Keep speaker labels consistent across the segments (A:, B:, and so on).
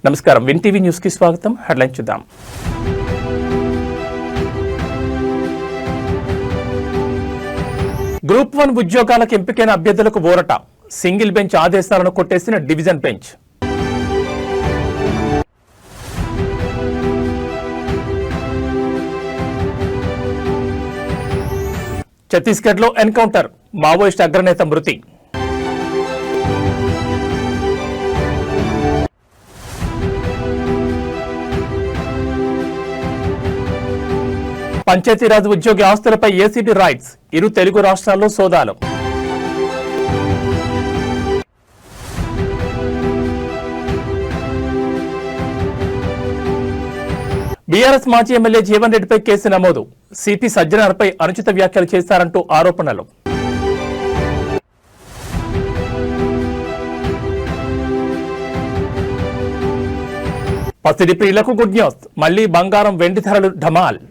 A: నమస్కారం, win TV news కి స్వాగతం. హెడ్లైన్ చూద్దాం. గ్రూప్ 1 ఉద్యోగాలకు ఎంపికైన అభ్యర్థులకు ఊరట. సింగిల్ బెంచ్ ఆదేశాలను కొట్టేసిన డివిజన్ బెంచ్. ఛత్తీస్గఢ్లో ఎన్కౌంటర్, మావోయిస్ట్ అగ్రనేత మృతి. పంచాయతీరాజ్ ఉద్యోగి ఆస్తులపై ఏసీబీ రైట్స్, ఇరు తెలుగు రాష్ట్రాల్లో సోదాలు. బీఆర్ఎస్ మాజీ ఎమ్మెల్యే జీవన్ రెడ్డిపై కేసు నమోదు. సిపి సజ్జనార్పై అనుచిత వ్యాఖ్యలు చేశారంటూ ఆరోపణలు. పసిడి ప్రియులకు గుడ్ న్యూస్, మళ్లీ బంగారం వెండి ధరలు ఢమాల్.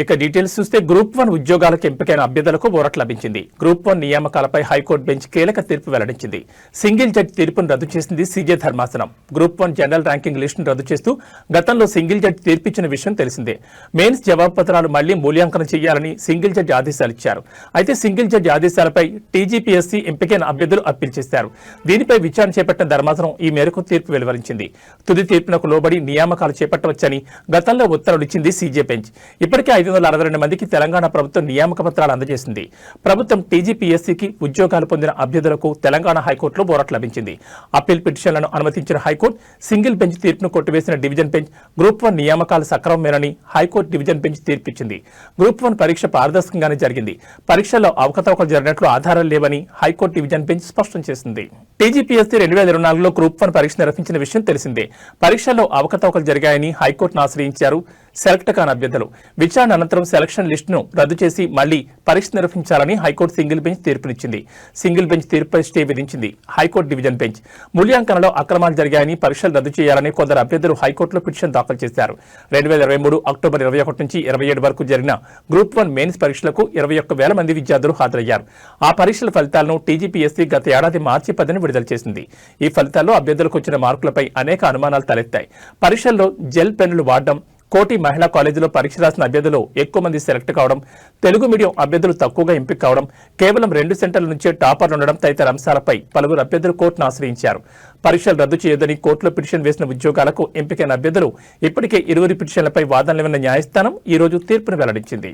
A: ఇక డీటెయిల్స్ చూస్తే గ్రూప్ 1 ఉద్యోగాలకు ఎంపికైన అభ్యర్థులకు ఊరట లభించింది. గ్రూప్ 1 నియామకాలపై హైకోర్టు బెంచ్ కీలక తీర్పు వెల్లడించింది. సింగిల్ జడ్జి తీర్పును రద్దు చేసింది సీజే ధర్మాసనం. గ్రూప్ 1 జనరల్ ర్యాంకింగ్ లిస్టును రద్దు చేస్తూ గతంలో సింగిల్ జడ్జి తీర్పిచ్చిన విషయం తెలిసిందే. మెయిన్స్ జవాబు పత్రాలు మళ్లీ మూల్యాంకనం చేయాలని సింగిల్ జడ్జి ఆదేశాలు ఇచ్చారు. అయితే సింగిల్ జడ్జి ఆదేశాలపై టీజీపీఎస్సీ ఎంపికైన అభ్యర్థులు అప్పీల్ చేశారు. దీనిపై విచారణ చేపట్టిన ధర్మాసనం ఈ మేరకు తీర్పు వెలువరించింది. తుది తీర్పునకు లోబడి నియామకాలు చేపట్టవచ్చని గతంలో ఉత్తర్వులు ఇచ్చింది సీజే బెంచ్. ఇప్పటికే 562 మందికి తెలంగాణ ప్రభుత్వం నియామక పత్రాలు అందజేసింది. ప్రభుత్వం టీజీపీఎస్సీకి ఉద్యోగాలు పొందిన అభ్యర్థులకు తెలంగాణ హైకోర్టులో ఊరట లభించింది. అప్పీల్ పిటిషన్లను అనుమతించిన హైకోర్టు సింగిల్ బెంచ్ తీర్పును కొట్టివేసిన డివిజన్ బెంచ్ గ్రూప్ 1 నియామకాలు సక్రమమేనని హైకోర్టు డివిజన్ బెంచ్ తీర్పిచ్చింది. గ్రూప్ 1 పరీక్ష పారదర్శకంగానే జరిగింది. పరీక్షల్లో అవకతవకలు జరిగినట్లు ఆధారాలు లేవని హైకోర్టు డివిజన్ బెంచ్ స్పష్టం చేసింది. టీజీపీఎస్సీ 2024లో గ్రూప్ 1 పరీక్ష నిర్వహించిన విషయం తెలిసిందే. పరీక్షల్లో అవకతవకలు జరిగాయని హైకోర్టును ఆశ్రయించారు సెలెక్ట్ కాని అభ్యర్థులు. విచారణ అనంతరం సెలక్షన్ లిస్టును రద్దు చేసి మళ్లీ పరీక్ష నిర్వహించాలని హైకోర్టు సింగిల్ బెంచ్ తీర్పునిచ్చింది. సింగిల్ బెంచ్ తీర్పుపై స్టే విధించింది హైకోర్టు డివిజన్ బెంచ్. మూల్యాంకనంలో అక్రమాలు జరిగాయని, పరీక్షలు రద్దు చేయాలని కొందరు అభ్యర్థులు హైకోర్టులో పిటిషన్ దాఖలు చేశారు. 2023 అక్టోబర్ 21 నుంచి 27 వరకు జరిగిన గ్రూప్ 1 మెయిన్స్ పరీక్షలకు 21,000 మంది విద్యార్థులు హాజరయ్యారు. ఆ పరీక్షల ఫలితాలను టీజీపీఎస్సీ గత ఏడాది మార్చి 10న విడుదల చేసింది. ఈ ఫలితాల్లో అభ్యర్థులకు వచ్చిన మార్కులపై అనేక అనుమానాలు తలెత్తాయి. పరీక్షల్లో జెల్ పెన్నులు వాడడం, కోటి మహిళా కాలేజీలో పరీక్ష రాసిన అభ్యర్థులు ఎక్కువ మంది సెలెక్ట్ కావడం, తెలుగు మీడియం అభ్యర్థులు తక్కువగా ఎంపిక కావడం, కేవలం 2 సెంటర్ల నుంచే టాపర్లు ఉండడం తదితర అంశాలపై పలువురు అభ్యర్థులు కోర్టును ఆశ్రయించారు. పరీక్షలు రద్దు చేయొద్దని కోర్టులో పిటిషన్ వేసిన ఉద్యోగాలకు ఎంపికైన అభ్యర్థులు ఇప్పటికే ఇరువురి పిటిషన్లపై వాదనలు విన్న న్యాయస్థానం ఈ రోజు తీర్పును వెల్లడించింది.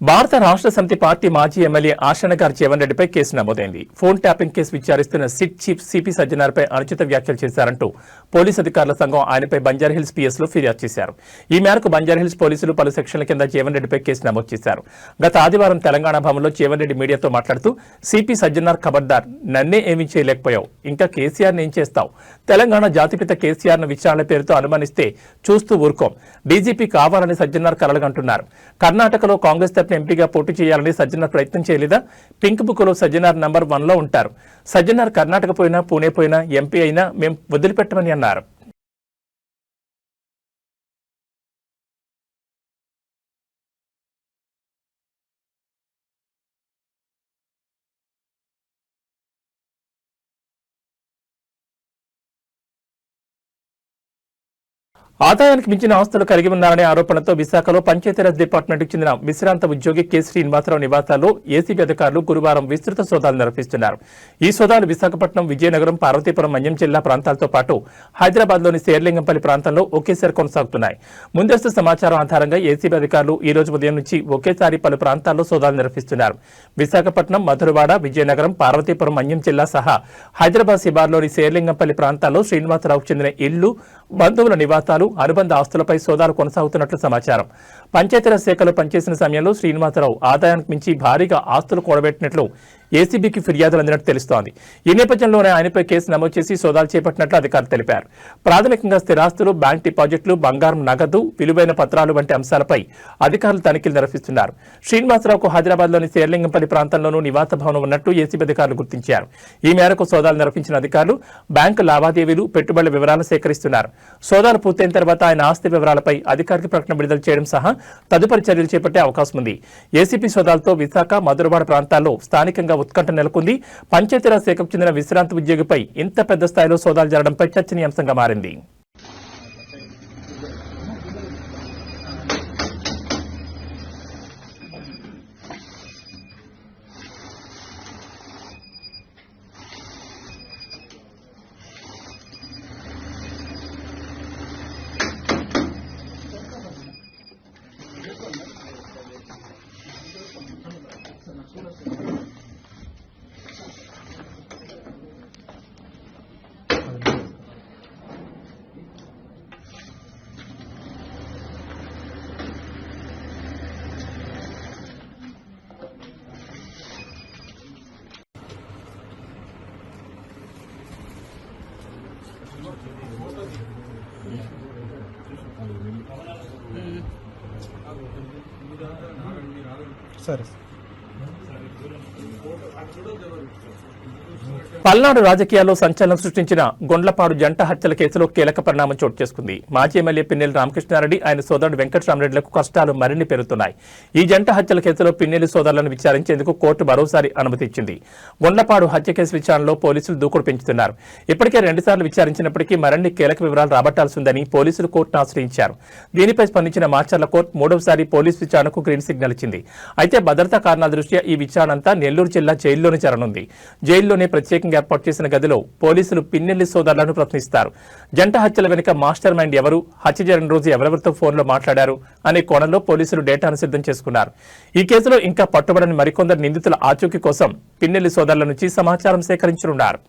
A: భారత రాష్ట్ర సమితి పార్టీ మాజీ ఎమ్మెల్యే ఆశనగారి జీవన్ రెడ్డిపై కేసు నమోదైంది. ఫోన్ ట్యాపింగ్ కేసు విచారిస్తున్న సిట్ చీఫ్ సిపి సజ్జనార్పై అనుచిత వ్యాఖ్యలు చేశారంటూ పోలీసు అధికారుల సంఘం ఆయనపై బంజారాహిల్స్ పిఎస్లో ఫిర్యాదు చేశారు. ఈ మేరకు బంజారాహిల్స్ పోలీసులు పలు సెక్షన్ల కింద జీవన్ రెడ్డిపై కేసు నమోదు చేశారు. గత ఆదివారం తెలంగాణ భవన్లో జీవన్ రెడ్డి మీడియాతో మాట్లాడుతూ సిపి సజ్జనార్ ఖబర్దార్, నన్నే ఏమీ చేయలేకపోయావు, ఇంకా కేసీఆర్ని ఏం చేస్తావు? తెలంగాణ జాతిపిత కేసీఆర్ను విచారణ పేరుతో అనుమానిస్తే చూస్తూ ఊరుకోం. డీజీపీ కావాలని సజ్జనార్ కలలుగంటున్నారు. కర్ణాటకలో కాంగ్రెస్ ఎంపీగా పోటీ చేయాలని సజ్జనార్ ప్రయత్నం చేయలేదా? పింక్ బుక్ లో సజ్జనార్ నంబర్ 1లో ఉంటారు. సజ్జనార్ కర్ణాటక పోయినా, పూణే పోయినా, ఎంపీ అయినా మేం వదిలిపెట్టమని అన్నారు. ఆదాయానికి మించిన ఆస్తులు కలిగి ఉన్నారనే ఆరోపణలతో విశాఖలో పంచాయతీరాజ్ డిపార్ట్మెంట్కు చెందిన విశ్రాంత ఉద్యోగి కె శ్రీనివాసరావు నివాసాల్లో ఏసీబీ అధికారులు గురువారం విస్తృత సోదాలు నిర్వహిస్తున్నారు. ఈ సోదాలు విశాఖపట్నం, విజయనగరం, పార్వతీపురం, మన్యం జిల్లా ప్రాంతాలతో పాటు హైదరాబాద్లోని శేర్లింగంపల్లి ప్రాంతంలో ఒకేసారి కొనసాగుతున్నాయి. ముందస్తు సమాచారం ఆధారంగా ఏసీబీ అధికారులు ఈ రోజు ఉదయం నుంచి ఒకేసారి పలు ప్రాంతాల్లో సోదాలు నిర్వహిస్తున్నారు. విశాఖపట్నం, మధురవాడ, విజయనగరం, పార్వతీపురం, మన్యం జిల్లా సహా హైదరాబాద్ శివార్లోని శేర్లింగంపల్లి ప్రాంతాల్లో శ్రీనివాసరావుకు చెందిన ఇళ్లు, బంధువుల నివాసాలు, అనుబంధ ఆస్తులపై సోదాలు కొనసాగుతున్నట్లు సమాచారం. పంచాయతీరాజ్ శాఖలో పనిచేసిన సమయంలో శ్రీనివాసరావు ఆదాయానికి మించి భారీగా ఆస్తులు కూడబెట్టినట్లు ఏసీబీకి ఫిర్యాదులు అందినట్టు తెలుస్తోంది. ఈ నేపథ్యంలోనే ఆయనపై కేసు నమోదు చేసి సోదాలు చేపట్టినట్లు అధికారులు తెలిపారు. ప్రాథమికంగా స్థిరాస్తులు, బ్యాంక్ డిపాజిట్లు, బంగారం, నగదు, విలువైన పత్రాలు వంటి అంశాలపై అధికారులు తనిఖీలు నిర్వహిస్తున్నారు. శ్రీనివాసరావుకు హైదరాబాద్లోని శేర్లింగంపల్లి ప్రాంతంలోనూ నివాస భవనం ఉన్నట్టు ఏసీబీ అధికారులు గుర్తించారు. ఈ మేరకు సోదాలు నిర్వహించిన అధికారులు బ్యాంకు లావాదేవీలు, పెట్టుబడుల వివరాలు సేకరిస్తున్నారు. సోదాలు పూర్తయిన తర్వాత ఆయన ఆస్తి వివరాలపై అధికారిక ప్రకటన విడుదల చేయడం సహా తదుపరి చర్యలు చేపట్టే అవకాశం ఉంది. ఏసీపీ సోదాలతో విశాఖ, మధురవాడ ప్రాంతాల్లో స్థానికంగా ఉత్కంఠ నెలకొంది. పంచాయతీరాజ్ శాఖకు చెందిన విశ్రాంతి ఉద్యోగిపై ఇంత పెద్ద స్థాయిలో సోదాలు జరగడంపై చర్చనీయాంశంగా మారింది.
B: సరే.
A: పల్నాడు రాజకీయాల్లో సంచలనం సృష్టించిన గొండ్లపాడు జంట హత్యల కేసులో కీలక పరిణామం చోటు చేసుకుంది. మాజీ ఎమ్మెల్యే పిన్నెల్లి రామకృష్ణారెడ్డి, ఆయన సోదరుడు వెంకటరామరెడ్డిలకు కష్టాలు మరిన్ని పెరుగుతున్నాయి. ఈ జంట హత్యల కేసులో పిన్నెల్లి సోదరులను విచారించేందుకు కోర్టు మరోసారి అనుమతి ఇచ్చింది. గొండ్లపాడు హత్య కేసు విచారణలో పోలీసులు దూకుడు పెంచుతున్నారు. ఇప్పటికే 2 సార్లు విచారించినప్పటికీ మరిన్ని కీలక వివరాలు రాబట్టాల్సి ఉందని పోలీసులు కోర్టును ఆశ్రయించారు. దీనిపై స్పందించిన మాచర్ల కోర్టు 3వసారి పోలీసు విచారణకు గ్రీన్ సిగ్నల్ ఇచ్చింది. అయితే భద్రతా కారణాల దృష్ట్యా ఈ విచారణ అంతా నెల్లూరు జిల్లా జైల్లోనే జరగనుంది. జైల్లోనే ప్రత్యేకంగా ఏర్పాటు చేసిన గదిలో పోలీసులు పిన్నెల్లి సోదరులను ప్రశ్నిస్తారు. జంట హత్యల వెనుక మాస్టర్ మైండ్ ఎవరు, హత్య జరిగిన రోజు ఎవరెవరితో ఫోన్లో మాట్లాడారు అనే కోణంలో పోలీసులు డేటాను సిద్ధం చేసుకున్నారు. ఈ కేసులో ఇంకా పట్టుబడని మరికొందరు నిందితుల ఆచూకీ కోసం పిన్నెల్లి సోదరుల నుంచి సమాచారం సేకరించనున్నారు.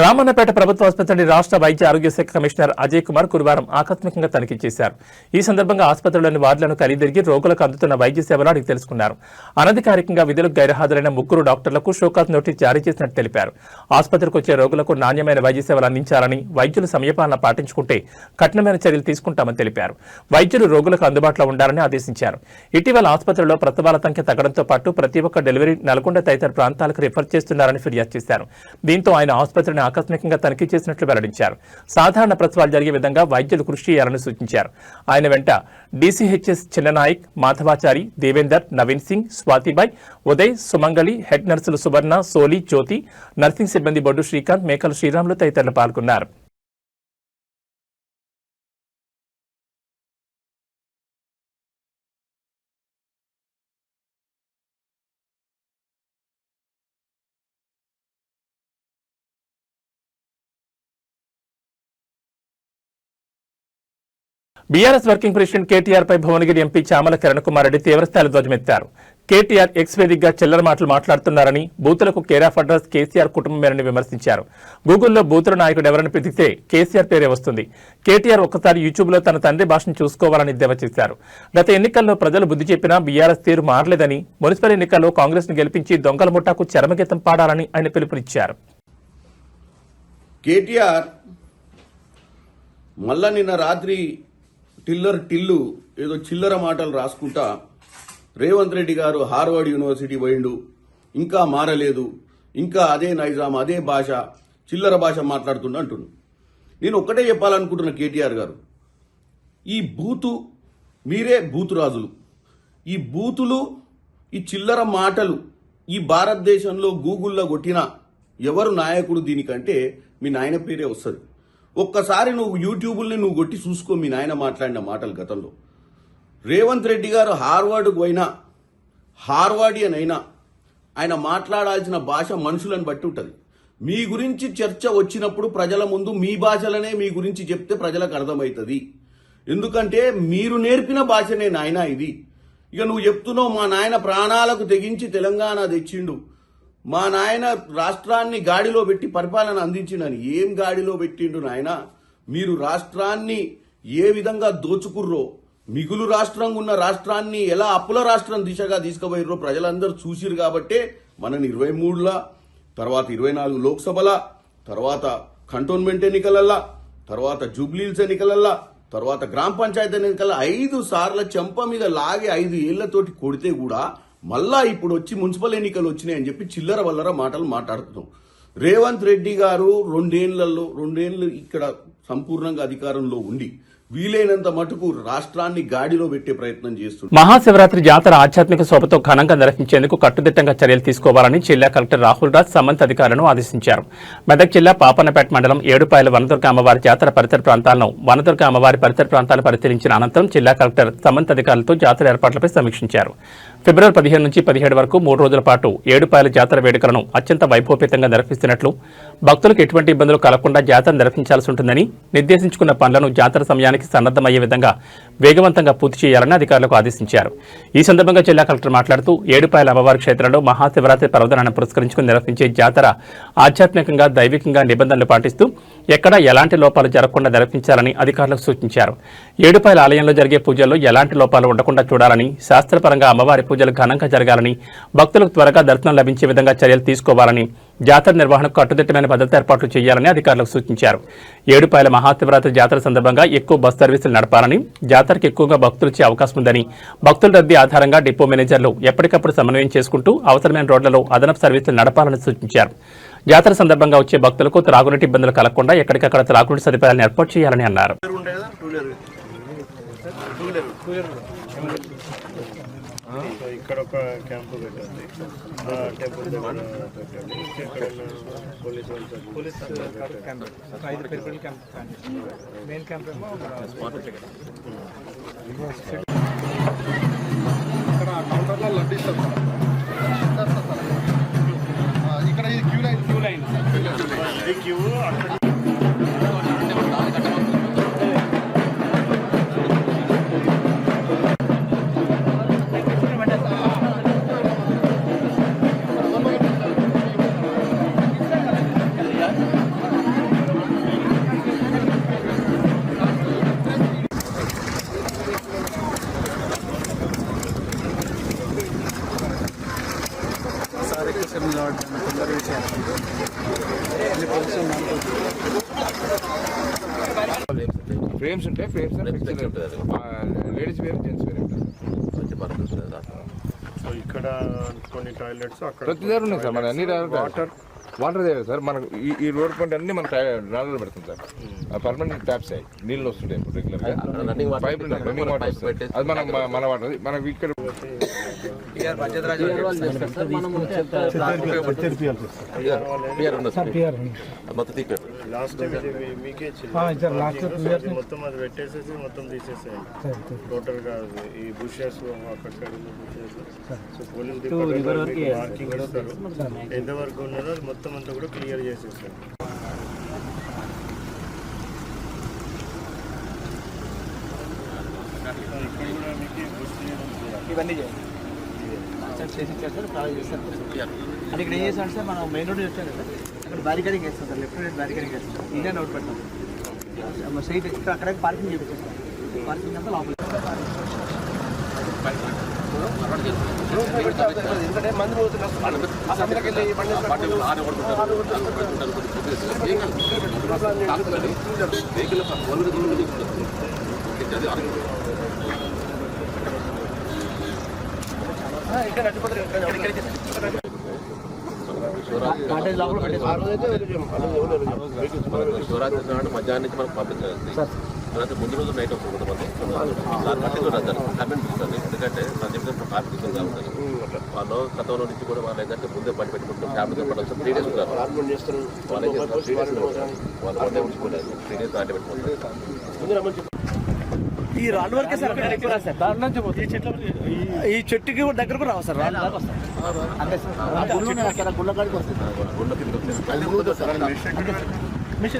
A: రామన్నపేట ప్రభుత్వ ఆసుపత్రిని రాష్ట్ర వైద్య ఆరోగ్య శాఖ కమిషనర్ అజయ్ కుమార్ గురువారం ఆకస్మికంగా తనిఖీ చేశారు. ఈ సందర్భంగా ఆసుపత్రిలోని వార్డులను కలిదిరిగి రోగులకు అందుతున్న వైద్య సేవలు అడిగి తెలుసుకున్నారు. అనధికారికంగా విధులకు గైర్హాజరైన 3 డాక్టర్లకు షోకాజ్ నోటీస్ జారీ చేసినట్టు తెలిపారు. ఆసుపత్రికి వచ్చే రోగులకు నాణ్యమైన వైద్య సేవలు అందించాలని, వైద్యులు సమయపాలన పాటించుకుంటే కఠినమైన చర్యలు తీసుకుంటామని తెలిపారు. వైద్యులు రోగులకు అందుబాటులో ఉండాలని ఆదేశించారు. ఇటీవల ఆసుపత్రిలో ప్రసవాల సంఖ్య తగ్గడంతో పాటు ప్రతి ఒక్క డెలివరీ నల్గొండ తదితర ప్రాంతాలకు రిఫర్ చేస్తున్నారని ఫిర్యాదు చేశారు. దీంతో ఆయన ఆసుపత్రిని ఆకస్మికంగా తనిఖీ చేసినట్లు వెల్లడించారు. సాధారణ ప్రసవాలు జరిగే విధంగా వైద్యులు కృషి చేయాలని సూచించారు. ఆయన వెంట డీసీహెచ్ఎస్ చిన్ననాయక్, మాధవాచారి, దేవేందర్, నవీన్ సింగ్, స్వాతిబాయ్, ఉదయ్, సుమంగళి, హెడ్ నర్సులు సువర్ణ, సోలి, జ్యోతి, నర్సింగ్ సిబ్బంది బొడ్డు శ్రీకాంత్, మేకల శ్రీరాములు తదితరులు పాల్గొన్నారు. బీఆర్ఎస్ వర్కింగ్ ప్రెసిడెంట్ కేటీఆర్ పై భువనగిరి ఎంపీ చామల కిరణ్ కుమార్ రెడ్డి తీవ్రస్థాయిలో ధ్వజమెత్తారు. కేటీఆర్ ఎక్స్ వేదికగా చిల్లర మాటలు మాట్లాడుతున్నారని, బూతులకు కేర్ ఆఫ్ అడ్రస్ కేసీఆర్ కుటుంబమేనని విమర్శించారు. గూగుల్లో బూతుల నాయకుడు ఎవరని వెతికితే కేసీఆర్ పేరే వస్తుంది. కేటీఆర్ ఒక్కసారి యూట్యూబ్లో తన తండ్రి భాషను చూసుకోవాలని ఎద్దేవా చేశారు. గత ఎన్నికల్లో ప్రజలు బుద్ధి చెప్పినా బీఆర్ఎస్ తీరు మారలేదని, మున్సిపల్ ఎన్నికల్లో కాంగ్రెస్ ను గెలిపించి దొంగల ముఠాకు చరమగీతం పాడాలని ఆయన పిలుపునిచ్చారు.
C: కేటీఆర్ మళ్ళా నిన్న రాత్రి టిల్లు ఏదో చిల్లర మాటలు రాసుకుంటా రేవంత్ రెడ్డి గారు హార్వర్డ్ యూనివర్సిటీ పోయిండు, ఇంకా మారలేదు, ఇంకా అదే నైజాం, అదే భాష, చిల్లర భాష మాట్లాడుతుండ అంటుండు. నేను ఒక్కటే చెప్పాలనుకుంటున్నా కేటీఆర్ గారు, ఈ మీరే బూతు రాజులు. ఈ బూతులు, ఈ చిల్లర మాటలు ఈ భారతదేశంలో గూగుల్లో కొట్టిన ఎవరు నాయకుడు దీనికంటే మీ నాయన పేరే వస్తుంది. ఒక్కసారి నువ్వు యూట్యూబ్ని నువ్వు కొట్టి చూసుకో మీ నాయన మాట్లాడిన మాటలు గతంలో. రేవంత్ రెడ్డి గారు హార్వర్డ్కు పోయినా, హార్వర్డియన్ అయినా ఆయన మాట్లాడాల్సిన భాష మనుషులను బట్టి ఉంటుంది. మీ గురించి చర్చ వచ్చినప్పుడు ప్రజల ముందు మీ భాషలనే మీ గురించి చెప్తే ప్రజలకు అర్థమవుతుంది. ఎందుకంటే మీరు నేర్పిన భాషనే నాయన ఇది. ఇక నువ్వు చెప్తున్నావు మా నాయన ప్రాణాలకు తెగించి తెలంగాణ తెచ్చిండు, మా నాయన రాష్ట్రాన్ని గాడిలో పెట్టి పరిపాలన అందించిండని. ఏం గాడిలో పెట్టిండు నాయన? మీరు రాష్ట్రాన్ని ఏ విధంగా దోచుకుర్రో, మిగులు రాష్ట్రంగా ఉన్న రాష్ట్రాన్ని ఎలా అప్పుల రాష్ట్రం దిశగా తీసుకుపోయిర్రో ప్రజలందరూ చూసిరు. కాబట్టే మనని 23ల తర్వాత 24 లోక్సభల తర్వాత కంటోన్మెంట్ ఎన్నికలల్లా తర్వాత జూబ్లీహిల్స్ ఎన్నికలల్లా తర్వాత గ్రామ పంచాయతీ ఎన్నికల 5 సార్ల చెంప మీద లాగి 5 ఏళ్లతోటి కొడితే కూడా మళ్ళా ఇప్పుడు వచ్చి మున్సిపల్ ఎన్నికలు వచ్చినాయి అని చెప్పి చిల్లర వల్లర మాటలు మాట్లాడుతున్నాం. రేవంత్ రెడ్డి గారు 2 ఏళ్ళు ఇక్కడ సంపూర్ణంగా అధికారంలో ఉండి వీలైనంత మటుకు రాష్ట్రాన్ని గాడిలో పెట్టే ప్రయత్నం చేస్తున్నారు.
A: మహాశివరాత్రి జాతర ఆధ్యాత్మిక శోభతో ఘనంగా నిర్వహించేందుకు కట్టుదిట్టంగా చర్యలు తీసుకోవాలని జిల్లా కలెక్టర్ రాహుల్ రాజ్ సంబంధిత అధికారులను ఆదేశించారు. మెదక్ జిల్లా పాపన్నపేట మండలం ఏడుపాయల వనదుర్గ అమ్మవారి జాతర పరిసర ప్రాంతాలను వనదుర్గ అమ్మవారి పరిసర ప్రాంతాలను పరిశీలించిన అనంతరం జిల్లా కలెక్టర్ సంబంధిత అధికారులతో జాతర ఏర్పాట్లపై సమీక్షించారు. ఫిబ్రవరి 15 నుంచి 17 వరకు 3 రోజుల పాటు ఏడుపాయల జాతర వేడుకలను అత్యంత వైభవపేతంగా నిర్వహిస్తున్నట్లు, భక్తులకు ఎటువంటి ఇబ్బందులు కలగకుండా జాతర నిర్వహించాల్సి ఉంటుందని, నిర్దేశించుకున్న పనులను జాతర సమయానికి సన్నద్దమయ్యే విధంగా వేగవంతంగా పూర్తి చేయాలని అధికారులకు ఆదేశించారు. ఈ సందర్భంగా జిల్లా కలెక్టర్ మాట్లాడుతూ ఏడుపాయల అమ్మవారి క్షేత్రంలో మహాశివరాత్రి పర్వదినాన్ని పురస్కరించుకుని నిర్వహించే జాతర ఆధ్యాత్మికంగా దైవికంగా నిబంధనలు పాటిస్తూ ఎక్కడా ఎలాంటి లోపాలు జరగకుండా నిర్వహించాలని అధికారులకు సూచించారు. ఏడుపాయల ఆలయంలో జరిగే పూజల్లో ఎలాంటి లోపాలు ఉండకుండా చూడాలని, శాస్త్రపరంగా అమ్మవారి పూజలు ఘనంగా జరగాలని, భక్తులకు త్వరగా దర్శనం లభించే విధంగా చర్యలు తీసుకోవాలని, జాతర నిర్వహణకు కట్టుదిట్టమైన భద్రతా ఏర్పాట్లు చేయాలని అధికారులకు సూచించారు. ఏడుపాయల మహాశివరాత్రి జాతర సందర్భంగా ఎక్కువ బస్ సర్వీసులు నడపాలని, జాతరకు ఎక్కువగా భక్తులు వచ్చే అవకాశం ఉందని, భక్తుల రద్దీ ఆధారంగా డిపో మేనేజర్లు ఎప్పటికప్పుడు సమన్వయం చేసుకుంటూ అవసరమైన రోడ్లలో అదనపు సర్వీసులు నడపాలని సూచించారు. జాతర సందర్భంగా వచ్చే భక్తులకు త్రాగునీటి ఇబ్బందులు కలగకుండా ఎక్కడికక్కడ త్రాగునీటి సదుపాయాలను ఏర్పాటు చేయాలని అన్నారు.
B: ఇక్కడ ఒక క్యాంపు పెట్టండి, టెంపుల్ దగ్గర పెట్టండి, ఇక్కడ పోలీస్ క్యాంప్, 5 పెరికల్ క్యాంప్, మెయిన్ క్యాంప్ ఏమో ఇక్కడ కౌంటర్లో లడ్డిస్తాం. ఇక్కడ ఈ క్యూ లైన్ ఈ క్యూ అక్కడ
D: ఫ్రేమ్స్ ఉంటాయి, frames ladies wear, gents wear ఉంటుంది.
B: సో ఇక్కడ కొన్ని టాయిలెట్స్ అక్కడ
D: ప్రతి దగ్గర ఉన్నాయి సార్. మన అన్ని వాటర్ దగ్గర సార్. మనకు ఈ రోడ్ పాయింట్ అన్ని మన నాలలో పెడుతుంది సార్. పర్మనెంట్ ట్యాప్స్ అయ్యి నీళ్ళు వస్తుంటాయి ఇప్పుడు రెగ్యులర్ గా. పైప్ రన్నింగ్ వాటర్ వస్తుంది, అది మన వాటర్. మనకి ఇక్కడ
B: లాస్ట్ టైం మీకే మొత్తం అది పెట్టేసేసి మొత్తం తీసేసేయండి టోటల్ గా. ఈ బుషెస్ అక్కడ సో పోలీస్ డిపార్ట్మెంట్ మార్కింగ్ ఇస్తారు, ఎంతవరకు ఉన్నదో అది మొత్తం అంతా కూడా క్లియర్ చేసేసారు. ఇక్కడ కూడా మీకు బుష్
E: ఇవన్నీ చేయాలి చేసి చేస్తారు, ట్రావెల్ చేస్తారు. అంటే ఇక్కడ ఏం చేస్తాం సార్, మనం మెయిన్ రోడ్ వచ్చాం కదా, అక్కడ బ్యారికేడింగ్ వేస్తాం సార్, లెఫ్ట్ రైట్ బ్యారికేడింగ్ వేస్తాం, ఇండియన్ అవుట్ పెడతాం స్ట్రైట్. ఇక్కడ అక్కడ పార్కింగ్ చేపిస్తాం, పార్కింగ్ అంతా లోపల. ఎందుకంటే మంది
F: శివరాత్రి నాడు మధ్యాహ్నం నుంచి మనకు పంపించాలి. తర్వాత ముందు రోజు నైట్ వస్తుంది కొంతమంది కమెంట్ ఇస్తుంది. ఎందుకంటే ప్రతి కార్మిక ఉంటుంది వాళ్ళు గతంలో నుంచి కూడా వాళ్ళు ఏంటంటే ముందే పని పెట్టుకుంటారు. ఫ్యామిలీతో పని 3 days ఉంటారు. వాళ్ళు ఏం చేస్తారు, 3 days వాళ్ళు వన్ డే ఉంచుకోలేదు, 3 days దాంట్లో పెట్టుకుంటారు.
E: ఈ రాళ్ళు వరకే సార్, ఈ చెట్టుకి దగ్గరకు రావు సార్, రాళ్ళు దాకా వస్తాయి అంతే సార్. గుళ్ళ కాడికి వస్తుంది,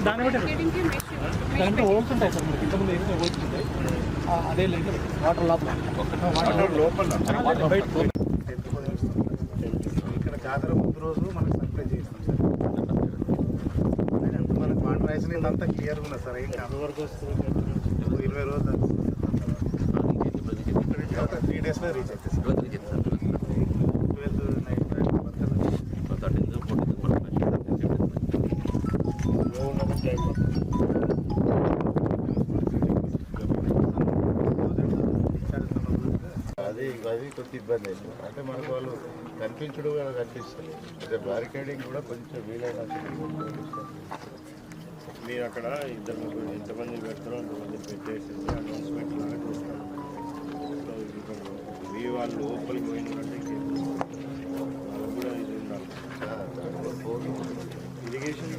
E: దాని హోల్స్ ఉంటాయి సార్. ఇంతకుముందు ఏదైతే పోల్చుకుంటే అదే లైన్ వాటర్ లోపల
G: ఇక్కడ జాతర ముందు రోజు మనకు సప్లై చేస్తాం సార్. మనకు వాటర్ రైస్ అంతా క్లియర్గా ఉన్నది సార్. ఇంకా
B: వరకు వస్తుంది
G: 20 రోజులు 3 డేస్లో రీచ్ అవుతుంది సార్. 12 నైట్
H: అది కొంత ఇబ్బంది అయింది. అంటే మనకు వాళ్ళు కనిపించడం కనిపిస్తుంది. అదే బ్యారికేడింగ్ కూడా కొంచెం వీలైనంత
B: మీరు అక్కడ ఇద్దరు ముగ్గురు ఎంతమంది పెడతారో అంతమంది పెట్టేసి అనౌన్స్మెంట్ లాగా చేస్తారు. సో ఇప్పుడు మీ వాళ్ళు లోపలికి పోయినట్టే వాళ్ళకు కూడా ఇది ఉండాలి. ఇరిగేషన్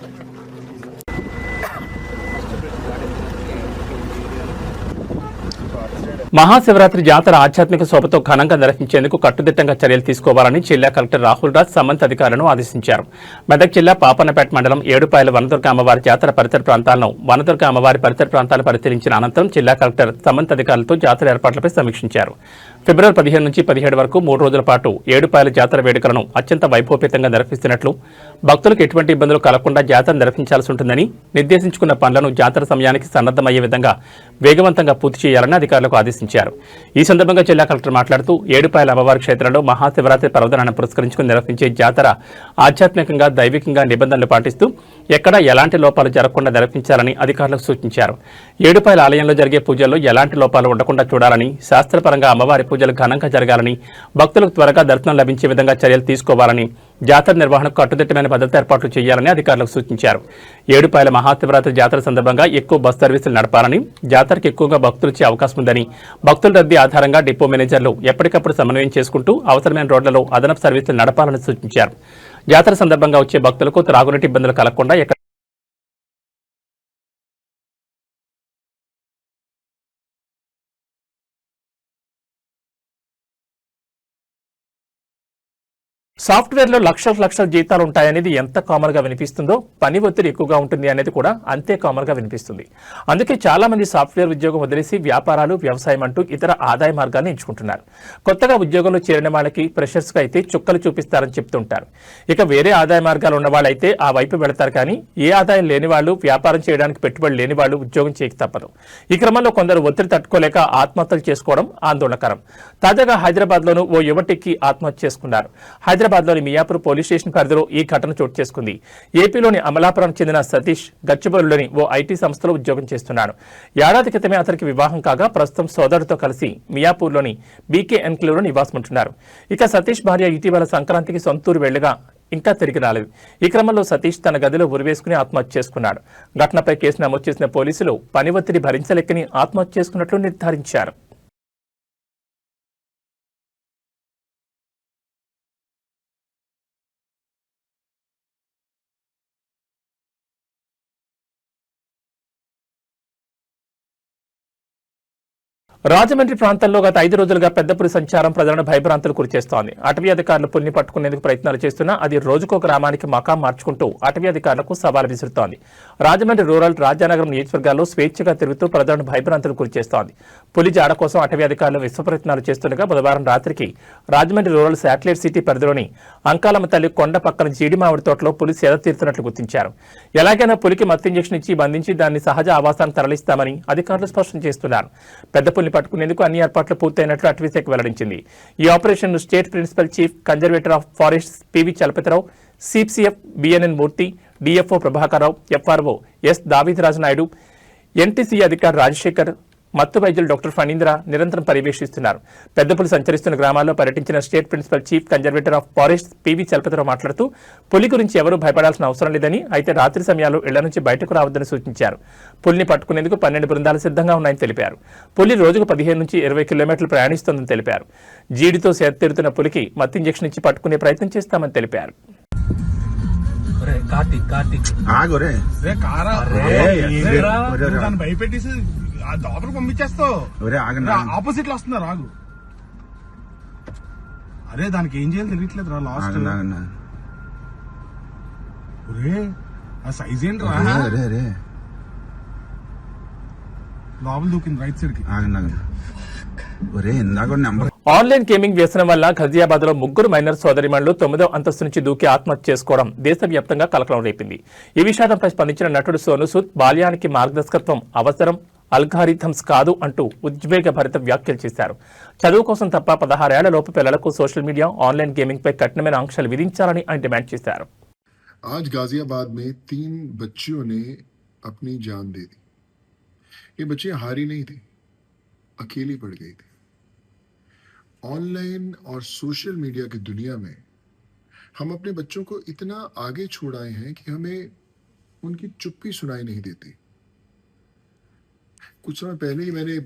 A: మహాశివరాత్రి జాతర ఆధ్యాత్మిక శోభతో ఘనంగా నిర్వహించేందుకు కట్టుదిట్టంగా చర్యలు తీసుకోవాలని జిల్లా కలెక్టర్ రాహుల్ రాజ్ సంబంధిత అధికారులను ఆదేశించారు. మెదక్ జిల్లా పాపన్నపేట మండలం ఏడుపాయల వనదుర్గ అమ్మవారి జాతర పరిసర ప్రాంతాలను వనదుర్గ అమ్మవారి పరిసర ప్రాంతాలు పరిశీలించిన అనంతరం జిల్లా కలెక్టర్ సంబంధిత అధికారులతో జాతర ఏర్పాట్లపై సమీక్షించారు. ఫిబ్రవరి 15 నుంచి 17 వరకు 3 రోజుల పాటు ఏడుపాయల జాతర వేడుకలను అత్యంత వైభవపేతంగా నిర్వహిస్తున్నట్లు, భక్తులకు ఎటువంటి ఇబ్బందులు కలగకుండా జాతర నిర్వహించాల్సి ఉంటుందని, నిర్దేశించుకున్న పనులను జాతర సమయానికి సన్నద్దమయ్యే విధంగా వేగవంతంగా పూర్తి చేయాలని అధికారులకు ఆదేశించారు. ఈ సందర్భంగా జిల్లా కలెక్టర్ మాట్లాడుతూ ఏడుపాయల అమ్మవారి క్షేత్రంలో మహాశివరాత్రి పర్వదినాన్ని పురస్కరించుకుని నిర్వహించే జాతర ఆధ్యాత్మికంగా దైవికంగా నిబంధనలు పాటిస్తూ ఎక్కడా ఎలాంటి లోపాలు జరగకుండా నిర్వహించాలని అధికారులకు సూచించారు. ఏడుపాయల ఆలయంలో జరిగే పూజల్లో ఎలాంటి లోపాలు ఉండకుండా చూడాలని, శాస్త్రపరంగా అమ్మవారి పూజలు ఘనంగా జరగాలని, భక్తులకు త్వరగా దర్శనం లభించే విధంగా చర్యలు తీసుకోవాలని, జాతర నిర్వహణకు కట్టుదిట్టమైన భద్రతా ఏర్పాట్లు చేయాలని అధికారులకు సూచించారు. ఏడుపాయల మహాశివరాత్రి జాతర సందర్భంగా ఎక్కువ బస్ సర్వీసులు నడపాలని, జాతరకు ఎక్కువగా భక్తులు వచ్చే అవకాశం ఉందని, భక్తుల రద్దీ ఆధారంగా డిపో మేనేజర్లు ఎప్పటికప్పుడు సమన్వయం చేసుకుంటూ అవసరమైన రోడ్లలో అదనపు సర్వీసులు నడపాలని సూచించారు. జాతర సందర్భంగా వచ్చే భక్తులకు త్రాగునీటి ఇబ్బందులు కలగకుండా సాఫ్ట్వేర్లో లక్షల జీతాలు ఉంటాయనేది ఎంత కామన్ గా వినిపిస్తుందో, పని ఒత్తిడి ఎక్కువగా ఉంటుంది అనేది కూడా అంతే కామన్ గా వినిపిస్తుంది. అందుకే చాలా మంది సాఫ్ట్వేర్ ఉద్యోగం వదిలేసి వ్యాపారాలు, వ్యవసాయం అంటూ ఇతర ఆదాయ మార్గాలను ఎంచుకుంటున్నారు. కొత్తగా ఉద్యోగంలో చేరిన వాళ్ళకి ఫ్రెషర్స్ గా అయితే చుక్కలు చూపిస్తారని చెప్తుంటారు. ఇక వేరే ఆదాయ మార్గాలు ఉన్న వాళ్ళైతే ఆ వైపు వెళతారు. కానీ ఏ ఆదాయం లేని వాళ్ళు, వ్యాపారం చేయడానికి పెట్టుబడి లేని వాళ్ళు ఉద్యోగం చేయక తప్పదు. ఈ క్రమంలో కొందరు ఒత్తిడి తట్టుకోలేక ఆత్మహత్యలు చేసుకోవడం ఆందోళనకరం. తాజాగా హైదరాబాద్ లోనూ ఓ యువటికి ఆత్మహత్య చేసుకున్నారు. హైదరాబాద్లోని మియాపూర్ పోలీస్ స్టేషన్ పరిధిలో ఈ ఘటన చోటు చేసుకుంది. ఏపీలోని అమలాపురానికి చెందిన సతీష్ గచ్చిబౌలిలోని ఓ ఐటీ సంస్థలో ఉద్యోగం చేస్తున్నాడు. ఏడాది క్రితమే అతనికి వివాహం కాగా ప్రస్తుతం సోదరుడితో కలిసి మియాపూర్లోని బీకే ఎన్క్లేవ్లో నివాసముంటున్నారు. ఇక సతీష్ భార్య ఇటీవల సంక్రాంతికి సొంతూరు వెళ్లగా ఇంకా తిరిగి రాలేదు. ఈ క్రమంలో సతీష్ తన గదిలో ఉరివేసుకుని ఆత్మహత్య చేసుకున్నాడు. ఘటనపై కేసు నమోదు చేసిన పోలీసులు పని ఒత్తిడి భరించలేకని ఆత్మహత్య చేసుకున్నట్లు నిర్ధారించారు. రాజమండ్రి ప్రాంతంలో గత 5 రోజులుగా పెద్ద పులి సంచారం ప్రజలను భయభ్రాంతులు గురిచేస్తోంది. అటవీ అధికారులు పులిని పట్టుకునేందుకు ప్రయత్నాలు చేస్తున్నా అది రోజుకో గ్రామానికి మకాం మార్చుకుంటూ అటవీ అధికారులకు సవాల్ విసురుతోంది. రాజమండ్రి రూరల్, రాజానగరం నియోజకవర్గాల్లో స్వేచ్ఛగా తిరుగుతూ ప్రజలను భయభ్రాంతులు గురిచేస్తోంది. పులి జాడ కోసం అటవీ అధికారులు విశ్వ ప్రయత్నాలు చేస్తుండగా బుధవారం రాత్రికి రాజమండ్రి రూరల్ శాటిలైట్ సిటీ పరిధిలోని అంకాలమ్మ తల్లి కొండ పక్కన జీడి మామిడి తోటలో పులి సేద తీరుతున్నట్లు గుర్తించారు. ఎలాగైనా పులికి మత్తు ఇంజెక్షన్ ఇచ్చి బంధించి దాన్ని సహజ ఆవాసాన్ని తరలిస్తామని అధికారులు స్పష్టం చేస్తున్నారు. పెద్ద పులిని పట్టుకునేందుకు అన్ని ఏర్పాట్లు పూర్తయినట్లు అటవీశాఖ వెల్లడించింది. ఈ operation state principal chief conservator of forest PV Chalapathi Rao, CPCF BNN Murthy, DFO Prabhakar Rao, FRO S Davidaraju Naidu, NTC అధికారి రాజశేఖర్, మత్తు వైద్యులు డాక్టర్ ఫణీంద్ర నిరంతరం పర్యవేక్షిస్తున్నారు. పెద్దపులి సంచరిస్తున్న గ్రామాల్లో పర్యటించిన state principal chief conservator of forest PV Chalapathirao మాట్లాడుతూ పులి గురించి ఎవరూ భయపడాల్సిన అవసరం లేదని, అయితే రాత్రి సమయాల్లో ఇళ్ల నుంచి బయటకు రావద్దని సూచించారు. పులిని పట్టుకునేందుకు 12 బృందాలు సిద్ధంగా ఉన్నాయని తెలిపారు. పులి రోజుకు 15 నుంచి 20 కిలోమీటర్లు ప్రయాణిస్తోందని తెలిపారు. జీడితో సేదతీరుతున్న పులికి మత్తు ఇంజెక్షన్ ఇచ్చి పట్టుకునే ప్రయత్నం చేస్తామని తెలిపారు.
G: భయపెట్టేసి లోపల పంపించేస్తావు. ఆపోజిట్ లో వస్తున్నా రాగు. అరే దానికి ఏం చేయాలి తెలియట్లేదు రా. లాస్ట్ ఆ సైజ్ ఏంటి రా. లోపల దూకింది రైట్ సైడ్ కి.
H: ఒరే ఇందాక నెంబర్
A: ఆన్లైన్ గేమింగ్ వ్యసనం వల్ల ఘజియాబాద్ లో ముగ్గురు మైనర్ సోదరిమణులు 9వ అంతస్తు నుంచి దూకి ఆత్మహత్య చేసుకోవడం దేశవ్యాప్తంగా కలకలం రేపింది. ఈ విషాదంపై స్పందించిన నటుడు సోను సూద్ బాల్యానికి మార్గదర్శకత్వం అవసరం, అల్గారిథమ్స్ కాదు అంటూ ఉద్వేగభరిత వ్యాఖ్యలు చేశారు. చదువు కోసం తప్ప 16 ఏళ్ల లోపు పిల్లలకు సోషల్ మీడియా, ఆన్లైన్ గేమింగ్ పై కఠినమైన ఆంక్షలు విధించాలని ఆయన డిమాండ్ చేశారు.
I: आज गाजियाबाद में 3 बच्चियों ने अपनी जान दे दी. ये बच्चियां हारी नहीं थी, अकेली पड़ गई थी. ऑनलाइन और सोशल मीडिया की दुनिया में हम अपने बच्चों को इतना आगे छोड़ आए हैं कि हमें उनकी चुप्पी सुनाई नहीं देती. कुछ समय पहले ही मैंने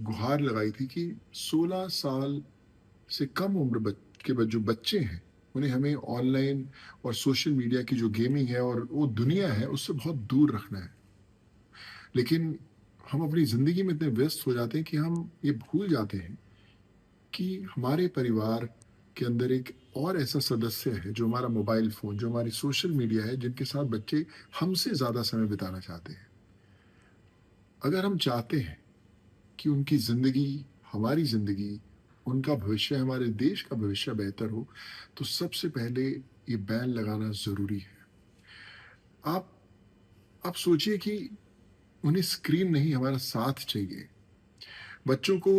I: गुहार लगाई थी कि 16 साल से कम उम्र के जो बच्चे हैं उन्हें हमें ऑनलाइन और सोशल मीडिया की जो गेमिंग है और वो दुनिया है उससे बहुत दूर रखना है. लेकिन हम अपनी ज़िंदगी में इतने व्यस्त हो जाते हैं कि हम ये भूल जाते हैं कि हमारे परिवार के अंदर एक और ऐसा सदस्य है जो हमारा मोबाइल फ़ोन, जो हमारी सोशल मीडिया है, जिनके साथ बच्चे हमसे ज़्यादा समय बिताना चाहते हैं. अगर हम चाहते हैं कि उनकी ज़िंदगी, हमारी ज़िंदगी, उनका भविष्य, हमारे देश का भविष्य बेहतर हो, तो सबसे पहले ये बैन लगाना ज़रूरी है. आप सोचिए कि उन्हें स्क्रीन नहीं, हमारा साथ चाहिए. बच्चों को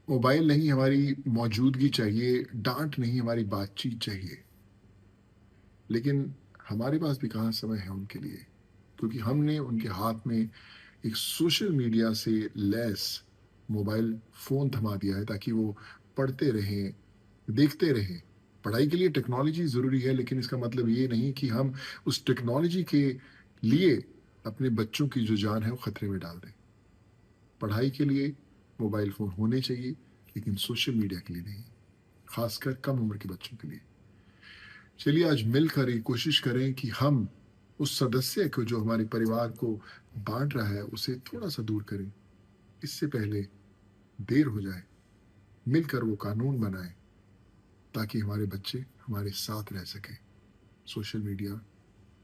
I: मोबाइल नहीं, हमारी मौजूदगी चाहिए. डांट नहीं, हमारी बातचीत चाहिए. लेकिन हमारे पास भी कहाँ समय है उनके लिए, क्योंकि हमने उनके हाथ में एक सोशल मीडिया से लैस मोबाइल फ़ोन थमा दिया है ताकि वो पढ़ते रहें, देखते रहें. पढ़ाई के लिए टेक्नोलॉजी ज़रूरी है, लेकिन इसका मतलब ये नहीं कि हम उस टेक्नोलॉजी के लिए अपने बच्चों की जो जान है वो ख़तरे में डाल दें. पढ़ाई के लिए मोबाइल फ़ोन होने चाहिए, लेकिन सोशल मीडिया के लिए नहीं, ख़ासकर कम उम्र के बच्चों के लिए. चलिए आज मिलकर ये कोशिश करें कि हम उस सदस्य को जो हमारे परिवार को बांट रहा है उसे थोड़ा सा दूर करें. इससे पहले देर हो जाए. मिलकर वो कानून बनाएं ताकि हमारे बच्चे हमारे साथ रह सकें, सोशल मीडिया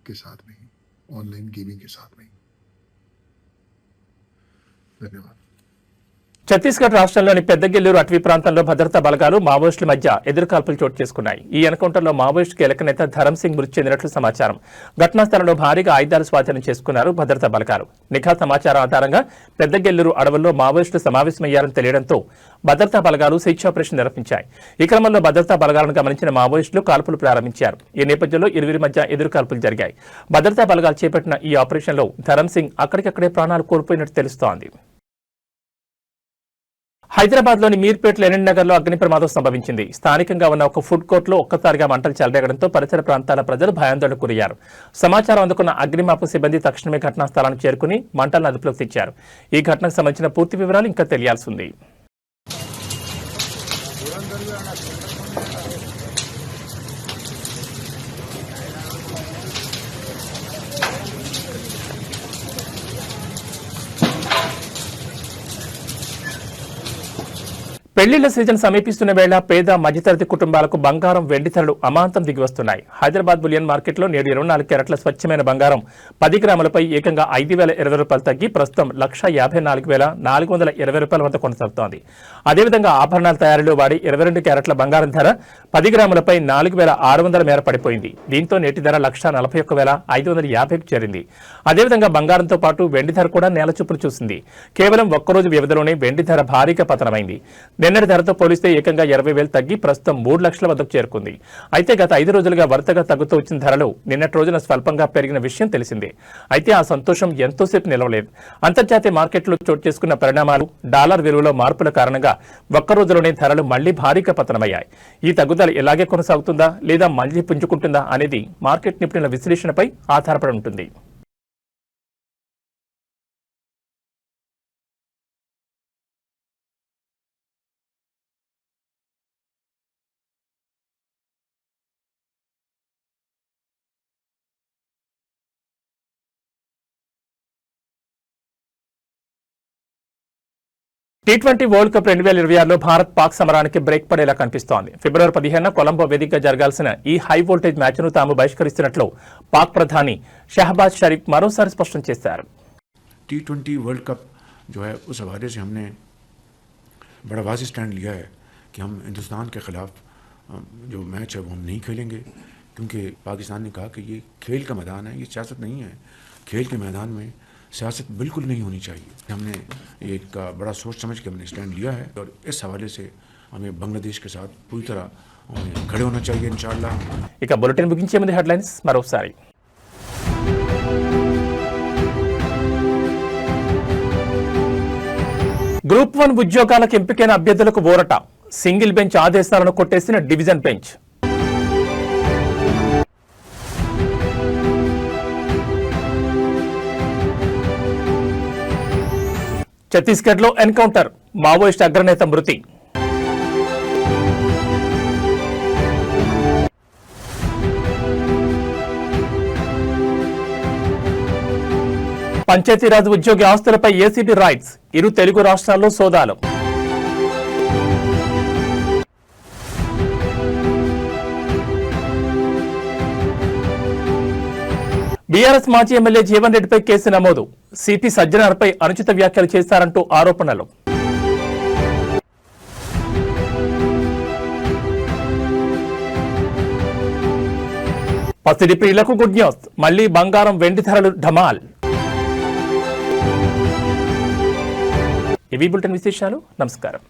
I: के साथ नहीं, ऑनलाइन गेमिंग के साथ नहीं. धन्यवाद.
A: ఛత్తీస్గఢ్ రాష్ట్రంలోని పెద్దగెల్లూరు అటవీ ప్రాంతంలో భద్రతా బలగాలు మావోయిస్టుల మధ్య ఎదురుకాల్పులు చోటు చేసుకున్నాయి. ఈ ఎన్కౌంటర్లో మావోయిస్టు కీలక నేత ధరమ్ సింగ్ మృతి చెందినట్లు సమాచారం. ఘటనా స్థలంలో భారీగా ఆయుధాలు స్వాధీనం చేసుకున్నారు భద్రతా బలగాలు. నిఘా సమాచారం ఆధారంగా పెద్దగెల్లూరు అడవుల్లో మావోయిస్టులు సమావేశమయ్యారని తెలియడంతో భద్రతా బలగాలు సెర్చ్ ఆపరేషన్ నిర్వహించాయి. ఈ క్రమంలో భద్రతా బలగాలను గమనించిన మావోయిస్టులు కాల్పులు ప్రారంభించారు. ఈ నేపథ్యంలో ఇరువురి మధ్య ఎదురుకాల్పులు జరిగాయి. భద్రతా బలగాలు చేపట్టిన ఈ ఆపరేషన్లో ధరమ్ సింగ్ అక్కడికక్కడే ప్రాణాలు కోల్పోయినట్టు తెలుస్తోంది. హైదరాబాద్ లోని మీర్పేట్ లెనిన్ నగర్ లో అగ్ని ప్రమాదం సంభవించింది. స్థానికంగా ఉన్న ఒక ఫుడ్ కోర్ట్ లో ఒక్కసారిగా మంటలు చెలరేగడంతో పరిసర ప్రాంతాల ప్రజలు భయాందోళనకు గురయ్యారు. సమాచారం అందుకున్న అగ్నిమాపక సిబ్బంది తక్షణమే ఘటనా స్థలానికి చేరుకుని మంటలను అదుపులోకి తెచ్చారు. ఈ ఘటనకు సంబంధించిన పూర్తి వివరాలు ఇంకా తెలియాల్సి ఉంది. పెళ్లిళ్ల సీజన్ సమీపిస్తున్న వేళ పేద మధ్యతరగతి కుటుంబాలకు బంగారం, వెండి ధరలు అమాంతం దిగివస్తున్నాయి. హైదరాబాద్ బులియన్ మార్కెట్లో నేడు 24 క్యారెట్ల స్వచ్ఛమైన బంగారం 10 గ్రాములపై ఏకంగా 5,020 రూపాయలు తగ్గి ప్రస్తుతం 1,54,420 రూపాయల వద్ద కొనసాగుతోంది. అదేవిధంగా ఆభరణాల తయారీలో వాడి 22 క్యారెట్ల బంగారం ధర 10 గ్రాములపై 4,600 మేర పడిపోయింది. దీంతో నేటి ధర 1,41,550కు చేరింది. అదేవిధంగా బంగారంతో పాటు వెండి ధర కూడా నేలచూపులు చూసింది. కేవలం ఒక్కరోజు వ్యవధిలోనే వెండి ధర భారీగా పతనమైంది. నిన్నటి ధరతో పోలిస్తే ఏకంగా 20,000 తగ్గి ప్రస్తుతం 3 లక్షల వద్దకు చేరుకుంది. అయితే గత 5 రోజులుగా వరుసగా తగ్గుతూ వచ్చిన ధరలు నిన్నటి రోజున స్వల్పంగా పెరిగిన విషయం తెలిసిందే. అయితే ఆ సంతోషం ఎంతోసేపు నిలవలేదు. అంతర్జాతీయ మార్కెట్లో చోటు చేసుకున్న పరిణామాలు, డాలర్ విలువలో మార్పుల కారణంగా ఒక్క రోజులోనే ధరలు మళ్లీ భారీగా పతనమయ్యాయి. ఈ తగ్గుదల ఇలాగే కొనసాగుతుందా లేదా మళ్లీ పుంజుకుంటుందా అనేది మార్కెట్ నిపుణుల విశ్లేషణపై ఆధారపడి ఉంటుంది. T20 వరల్డ్ కప్ 2026లో భారత్ పాక్ సమరానికి బ్రేక్ పడేలా కనిపిస్తోంది. ఫిబ్రవరి 15న కొలంబో వేదికగా జరగాల్సిన ఈ హై వోల్టేజ్ మ్యాచ్ను తాము బహిష్కరిస్తున్నట్లు పాక్ ప్రధాని షహబాజ్ షరీఫ్ మరోసారి స్పష్టం చేశారు.
J: T20 వరల్డ్ కప్ जो है उस हवाले से हमने बड़ा वाज़ेह स्टैंड लिया है कि हम हिंदुस्तान के ख़िलाफ़ जो मैच है वो हम नहीं खेलेंगे, क्योंकि पाकिस्तान ने कहा कि ये खेल का मैदान है, ये सियासत नहीं है। खेल के मैदान में सियासत बिल्कुल नहीं होनी चाहिए। हमने एक बड़ा सोच समझ के हमने स्टैंड लिया है और इस हवाले से हमें बांग्लादेश के साथ पूरी तरह खड़े होना चाहिए इंशाअल्लाह।
A: ఇక బులెటిన్ ముగించే ముందు హెడ్లైన్స్ మరోసారి. గ్రూప్ 1 ఉద్యోగాలకు ఎంపికైన అభ్యర్థులకు ఊరట. సింగిల్ బెంచ్ ఆదేశాలను కొట్టేసిన డివిజన్ బెంచ్. ఛత్తీస్గఢ్లో ఎన్కౌంటర్, మావోయిస్ట్ అగ్రనేత మృతి. పంచాయతీరాజ్ ఉద్యోగి ఆస్తులపై ఏసీబీ రైడ్స్, ఇరు తెలుగు రాష్ట్రాల్లో సోదాలు. బీఆర్ఎస్ మాజీ ఎమ్మెల్యే జీవన్ రెడ్డిపై కేసు నమోదు. సిపి సజ్జనార్పై అనుచిత వ్యాఖ్యలు చేశారంటూ ఆరోపణలు. పసిడి ప్రియులకు గుడ్ న్యూస్, మళ్లీ బంగారం వెండి ధరలు ఢమాల్. ఇవి బులెటిన్ విశేషాలు. నమస్కారం.